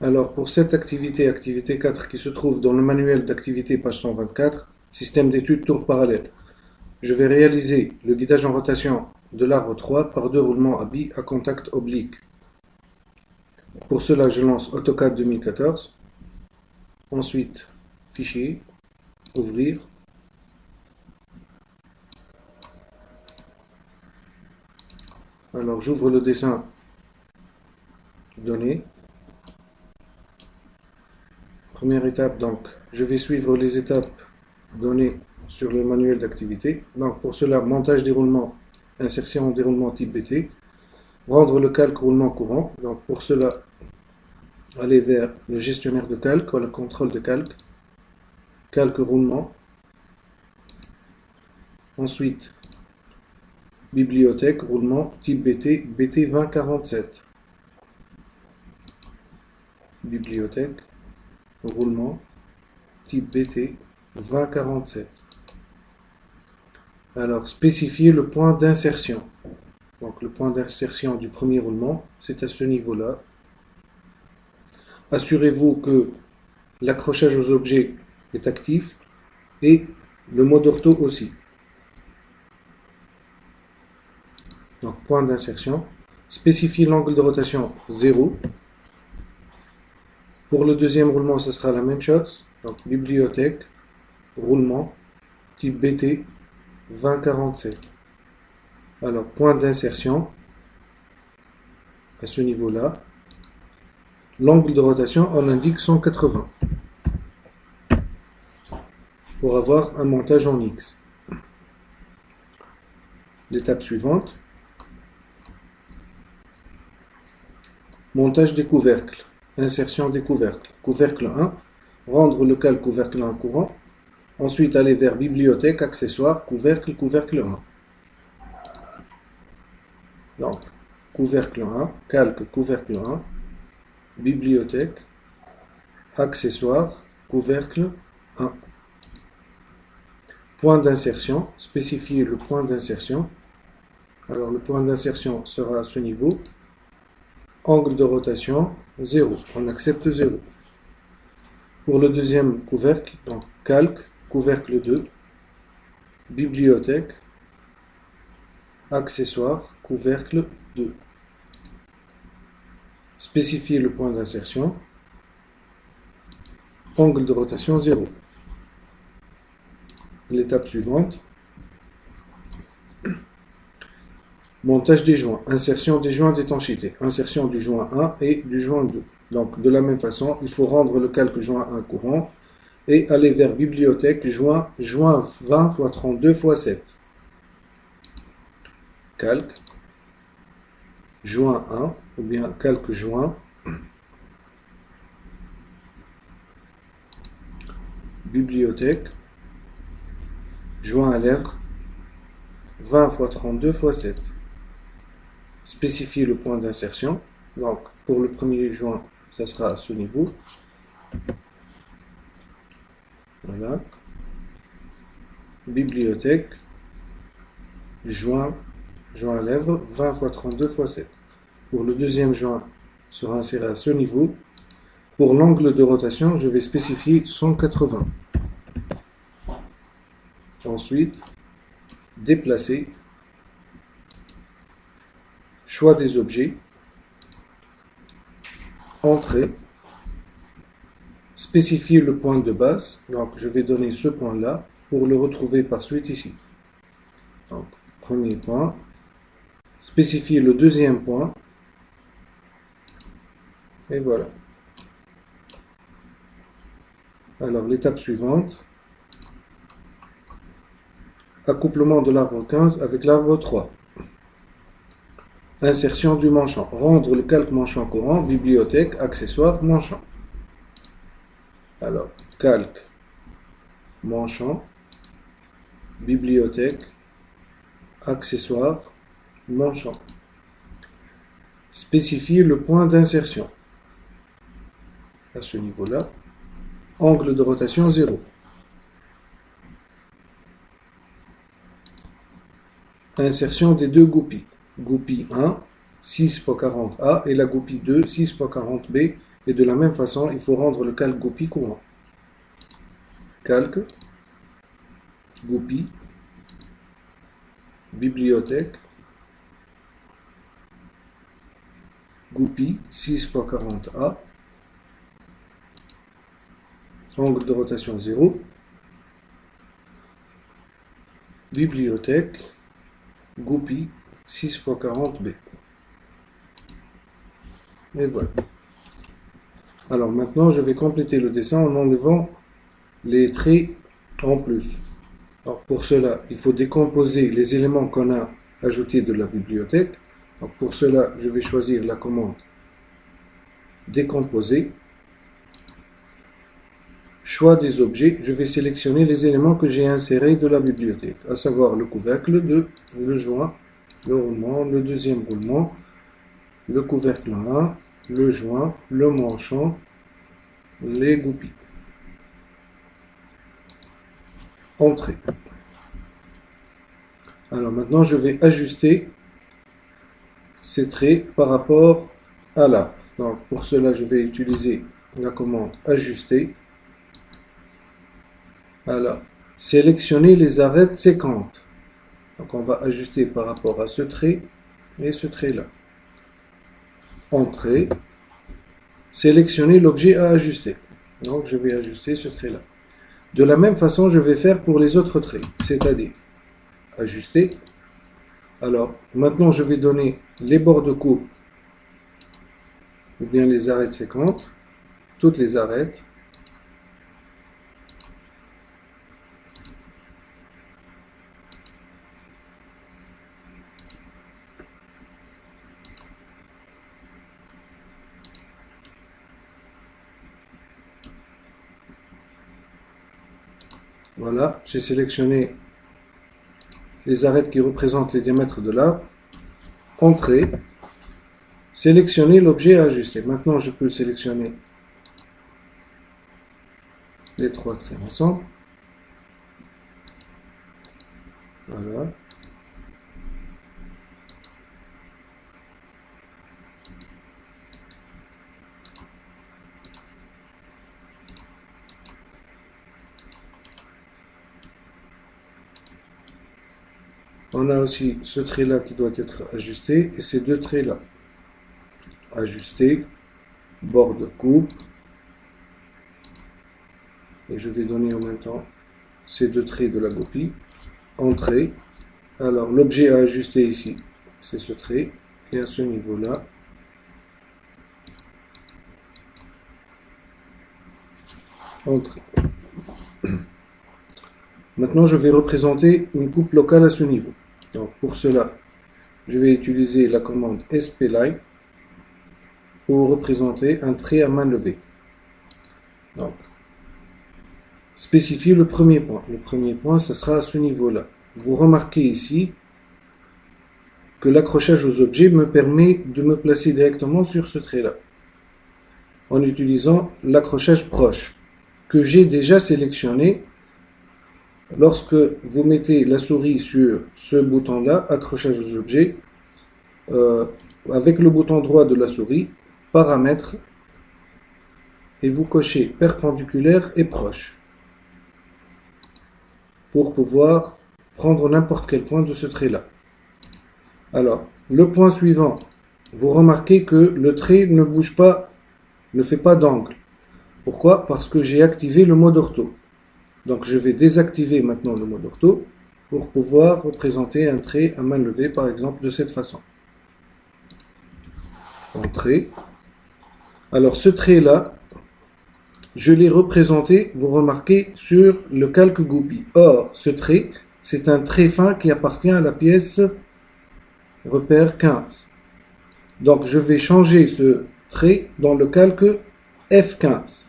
Alors, pour cette activité, activité 4, qui se trouve dans le manuel d'activité, page 124, système d'études tour parallèle, je vais réaliser le guidage en rotation de l'arbre 3 par deux roulements à billes à contact oblique. Pour cela, je lance AutoCAD 2014. Ensuite, fichier, ouvrir. Alors, j'ouvre le dessin, données. Première étape, donc, je vais suivre les étapes données sur le manuel d'activité. Donc, pour cela, montage déroulement, insertion déroulement type BT. Rendre le calque roulement courant. Donc, pour cela, aller vers le gestionnaire de calque, ou le contrôle de calque. Calque roulement. Ensuite, bibliothèque, roulement, type BT, BT 2047. Bibliothèque, roulement, type BT 2047. Alors, spécifier le point d'insertion. Donc, le point d'insertion du premier roulement, c'est à ce niveau-là. Assurez-vous que l'accrochage aux objets est actif et le mode ortho aussi. Donc, point d'insertion. Spécifier l'angle de rotation 0. Pour le deuxième roulement, ce sera la même chose. Donc, bibliothèque, roulement, type BT 2047. Alors, point d'insertion à ce niveau-là. L'angle de rotation, on indique 180 pour avoir un montage en X. L'étape suivante, montage des couvercles, insertion des couvercles. Couvercle 1, rendre le calque couvercle 1 courant. Ensuite, aller vers bibliothèque, accessoires, couvercle, couvercle 1. Donc, couvercle 1, calque, couvercle 1, bibliothèque, accessoires, couvercle 1. Point d'insertion, spécifier le point d'insertion. Alors, le point d'insertion sera à ce niveau. Angle de rotation, 0. On accepte 0. Pour le deuxième couvercle, donc calque, couvercle 2, bibliothèque, accessoires, couvercle 2. Spécifier le point d'insertion. Angle de rotation 0. L'étape suivante. Montage des joints. Insertion des joints d'étanchéité. Insertion du joint 1 et du joint 2. Donc, de la même façon, il faut rendre le calque joint 1 courant et aller vers bibliothèque, joint 20 x 32 x 7. Calque, joint 1, ou bien calque joint, bibliothèque, joint à lèvres, 20 x 32 x 7. Spécifier le point d'insertion. Donc, pour le premier joint, ça sera à ce niveau. Voilà. Bibliothèque, joint à lèvres, 20 x 32 x 7. Pour le deuxième joint, sera inséré à ce niveau. Pour l'angle de rotation, je vais spécifier 180. Ensuite, déplacer, choix des objets, entrée, spécifier le point de base. Donc, je vais donner ce point-là pour le retrouver par suite ici. Donc, premier point. Spécifier le deuxième point. Et voilà. Alors, l'étape suivante. Accouplement de l'arbre 15 avec l'arbre 3. Insertion du manchon. Rendre le calque manchon courant, bibliothèque, accessoire, manchon. Alors, calque, manchon, bibliothèque, accessoire, manchon. Spécifier le point d'insertion. À ce niveau-là. Angle de rotation 0. Insertion des deux goupilles. Goupille 1, 6 x 40A et la goupille 2, 6 x 40B Et de la même façon, il faut rendre le calque goupille courant. Calque, goupille, bibliothèque, goupille 6 x 40A, angle de rotation 0, bibliothèque, goupille 6 x 40B. Et voilà. Alors maintenant, je vais compléter le dessin en enlevant les traits en plus. Alors pour cela, il faut décomposer les éléments qu'on a ajoutés de la bibliothèque. Donc pour cela, je vais choisir la commande décomposer. Choix des objets, je vais sélectionner les éléments que j'ai insérés de la bibliothèque, à savoir le couvercle, le joint, le roulement, le deuxième roulement, le couvercle 1, le joint, le manchon, les goupilles. Entrée. Alors maintenant, je vais ajuster ces traits par rapport à l'arbre. Donc pour cela, je vais utiliser la commande ajuster. Alors, sélectionner les arêtes séquentes. Donc on va ajuster par rapport à ce trait et ce trait-là. Entrée. Sélectionner l'objet à ajuster. Donc je vais ajuster ce trait-là. De la même façon, je vais faire pour les autres traits, c'est-à-dire ajuster. Alors, maintenant, je vais donner les bords de coupe, ou bien les arêtes séquentes, toutes les arêtes. Voilà, j'ai sélectionné les arêtes qui représentent les diamètres de l'arbre. Entrée. Sélectionner l'objet à ajuster. Maintenant, je peux sélectionner les trois traits ensemble. Voilà. On a aussi ce trait-là qui doit être ajusté et ces deux traits-là. Ajuster, bord de coupe. Et je vais donner en même temps ces deux traits de la goupille. Entrée. Alors l'objet à ajuster ici, c'est ce trait. Et à ce niveau-là, entrée. Maintenant, je vais représenter une coupe locale à ce niveau. Donc, pour cela, je vais utiliser la commande spline pour représenter un trait à main levée. Donc, spécifier le premier point. Le premier point, ce sera à ce niveau-là. Vous remarquez ici que l'accrochage aux objets me permet de me placer directement sur ce trait-là, en utilisant l'accrochage proche, que j'ai déjà sélectionné. Lorsque vous mettez la souris sur ce bouton-là, accrochage aux objets, avec le bouton droit de la souris, paramètres, et vous cochez perpendiculaire et proche, pour pouvoir prendre n'importe quel point de ce trait-là. Alors, le point suivant, vous remarquez que le trait ne bouge pas, ne fait pas d'angle. Pourquoi? Parce que j'ai activé le mode ortho. Donc je vais désactiver maintenant le mode ortho pour pouvoir représenter un trait à main levée, par exemple, de cette façon. Entrée. Alors ce trait-là, je l'ai représenté, vous remarquez, sur le calque goupille. Or, ce trait, c'est un trait fin qui appartient à la pièce repère 15. Donc je vais changer ce trait dans le calque F15.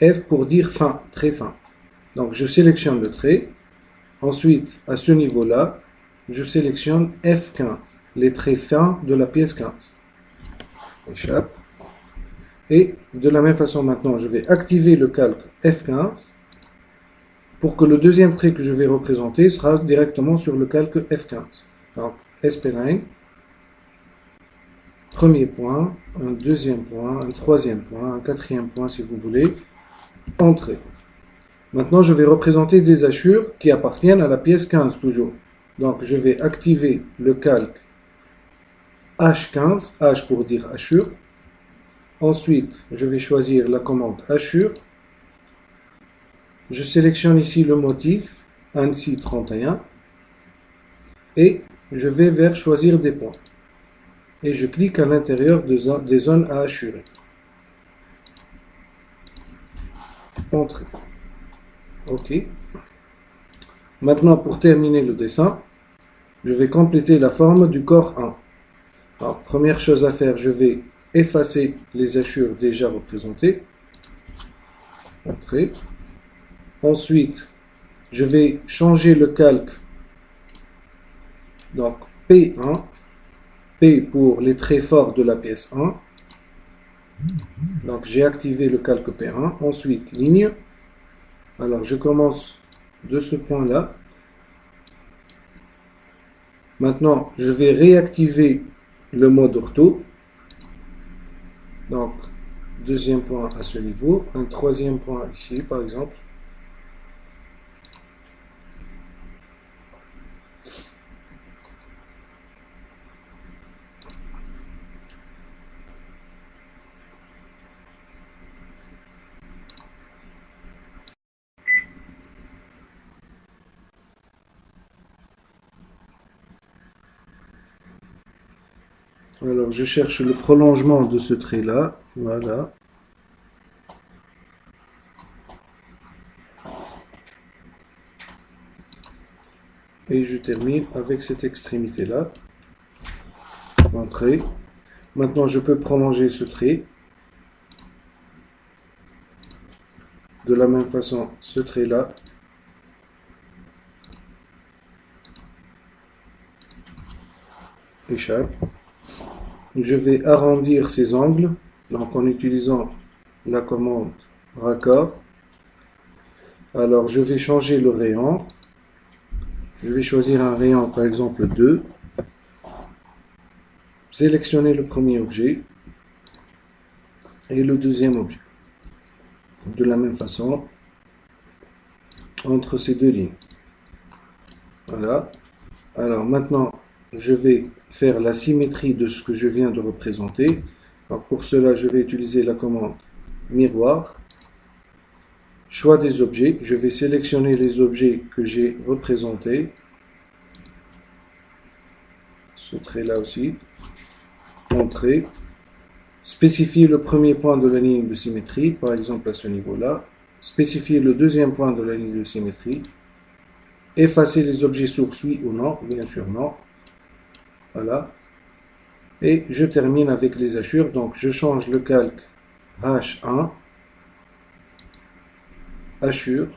F pour dire fin, très fin. Donc je sélectionne le trait. Ensuite, à ce niveau-là, je sélectionne F15, les traits fins de la pièce 15. Échappe. Et de la même façon maintenant, je vais activer le calque F15 pour que le deuxième trait que je vais représenter sera directement sur le calque F15. Donc, spline. Premier point, un deuxième point, un troisième point, un quatrième point si vous voulez. Entrée. Maintenant, je vais représenter des hachures qui appartiennent à la pièce 15 toujours. Donc, je vais activer le calque H15, H pour dire hachure. Ensuite, je vais choisir la commande hachure. Je sélectionne ici le motif ANSI 31 et je vais vers choisir des points. Et je clique à l'intérieur des zones à hachurer. Entrée. OK. Maintenant, pour terminer le dessin, je vais compléter la forme du corps 1. Alors, première chose à faire, je vais effacer les hachures déjà représentées. Entrée. Ensuite, je vais changer le calque. Donc, P1. P pour les traits forts de la pièce 1. Donc, j'ai activé le calque P1. Ensuite, ligne. Alors, je commence de ce point-là. Maintenant, je vais réactiver le mode ortho. Donc, deuxième point à ce niveau. Un troisième point ici, par exemple. Alors, je cherche le prolongement de ce trait-là. Voilà. Et je termine avec cette extrémité-là. Entrée. Maintenant, je peux prolonger ce trait. De la même façon, ce trait-là. Échappe. Je vais arrondir ces angles, donc en utilisant la commande raccord. Alors, je vais changer le rayon. Je vais choisir un rayon, par exemple 2. Sélectionner le premier objet et le deuxième objet. De la même façon, entre ces deux lignes. Voilà. Alors maintenant, je vais faire la symétrie de ce que je viens de représenter. Alors pour cela, je vais utiliser la commande miroir. Choix des objets. Je vais sélectionner les objets que j'ai représentés. Ce trait-là aussi. Entrée. Spécifier le premier point de la ligne de symétrie, par exemple à ce niveau-là. Spécifier le deuxième point de la ligne de symétrie. Effacer les objets sources, oui ou non, bien sûr non. Voilà. Et je termine avec les hachures. Donc je change le calque H1, hachure,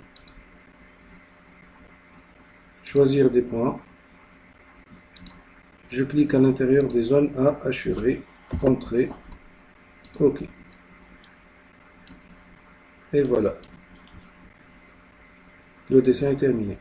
choisir des points. Je clique à l'intérieur des zones à hachurer, entrée, OK. Et voilà. Le dessin est terminé.